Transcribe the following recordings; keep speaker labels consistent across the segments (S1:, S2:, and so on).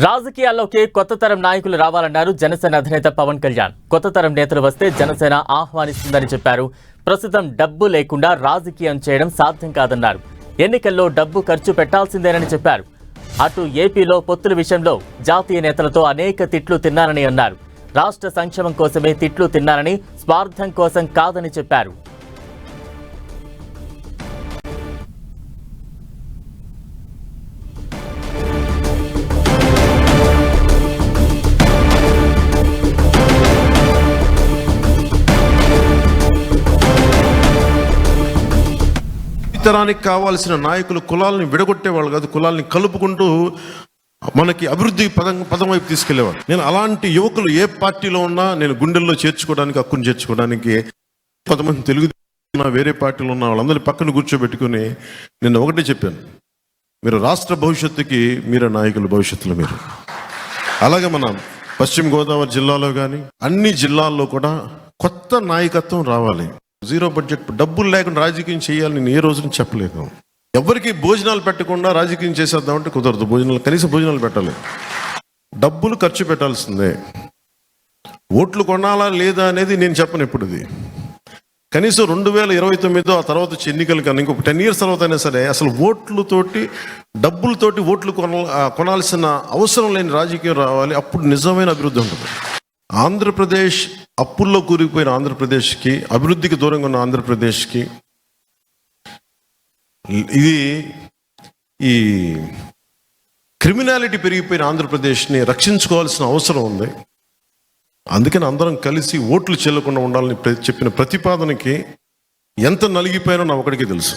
S1: రాజకీయాల్లోకి కొత్త తరం నాయకులు రావాలన్నారు జనసేన అధినేత పవన్ కళ్యాణ్. కొత్త తరం నేతలు వస్తే జనసేన ఆహ్వానిస్తుందని చెప్పారు. ప్రస్తుతం డబ్బు లేకుండా రాజకీయం చేయడం సాధ్యం కాదన్నారు. ఎన్నికల్లో డబ్బు ఖర్చు పెట్టాల్సిందేనని చెప్పారు. అటు ఏపీలో పొత్తుల విషయంలో జాతీయ నేతలతో అనేక తిట్లు తిన్నారని అన్నారు. రాష్ట్ర సంక్షేమం కోసమే తిట్లు తిన్నారని, స్వార్థం కోసం కాదని చెప్పారు.
S2: తరానికి కావాల్సిన నాయకులు కులాలని విడగొట్టేవాళ్ళు కాదు, కులాలని కలుపుకుంటూ మనకి అభివృద్ధి పదం వైపు తీసుకెళ్లేవాడు. నేను అలాంటి యువకులు ఏ పార్టీలో ఉన్నా నేను గుండెల్లో చేర్చుకోవడానికి, హక్కును చేర్చుకోవడానికి కొంతమంది తెలుగు వేరే పార్టీలో ఉన్న వాళ్ళందరినీ పక్కన కూర్చోబెట్టుకుని నేను ఒకటే చెప్పాను, మీరు రాష్ట్ర భవిష్యత్తుకి మీరే నాయకులు, భవిష్యత్తులో మీరు. అలాగే మన పశ్చిమ గోదావరి జిల్లాలో కానీ అన్ని జిల్లాల్లో కూడా కొత్త నాయకత్వం రావాలి. జీరో బడ్జెట్, డబ్బులు లేకుండా రాజకీయం చేయాలని నేను ఏ రోజున చెప్పలేదు. ఎవరికి భోజనాలు పెట్టకుండా రాజకీయం చేసేద్దామంటే కుదరదు. కనీసం భోజనాలు పెట్టాలి, డబ్బులు ఖర్చు పెట్టాల్సిందే. ఓట్లు కొనాలా లేదా అనేది నేను చెప్పను. ఇప్పుడు ఇది కనీసం 2029 ఆ తర్వాత ఎన్నికలు కానీ ఇంకొక 10 years తర్వాత అయినా సరే అసలు ఓట్లతోటి, డబ్బులతోటి ఓట్లు కొనాల్సిన అవసరం లేని రాజకీయం రావాలి. అప్పుడు నిజమైన అభివృద్ధి ఉంటుంది. ఆంధ్రప్రదేశ్ అప్పుల్లో కూరుకుపోయిన ఆంధ్రప్రదేశ్కి, అభివృద్ధికి దూరంగా ఉన్న ఆంధ్రప్రదేశ్కి ఇది ఈ క్రిమినాలిటీ పెరిగిపోయిన ఆంధ్రప్రదేశ్ని రక్షించుకోవాల్సిన అవసరం ఉంది. అందుకని అందరం కలిసి ఓట్లు చెల్లకుండా ఉండాలని చెప్పిన ప్రతిపాదనకి ఎంత నలిగిపోయానో నా ఒకడికి తెలుసు.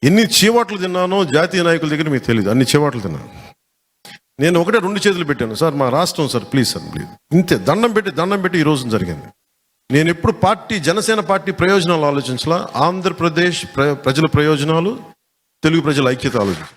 S2: ఎన్ని చీవాట్లు తిన్నానో జాతీయ నాయకుల దగ్గర మీకు తెలియదు. అన్ని చీవాట్లు తిన్నాను. నేను ఒకటే 2 చేతులు పెట్టాను, సార్ మా రాష్ట్రం సార్ ప్లీజ్ సార్ ప్లీజ్, ఇంతే. దండం పెట్టి ఈ రోజు జరిగింది. నేను ఎప్పుడు జనసేన పార్టీ ప్రయోజనాలు ఆలోచించలా, ఆంధ్రప్రదేశ్ ప్రజల ప్రయోజనాలు, తెలుగు ప్రజల ఐక్యత ఆలోచించాను.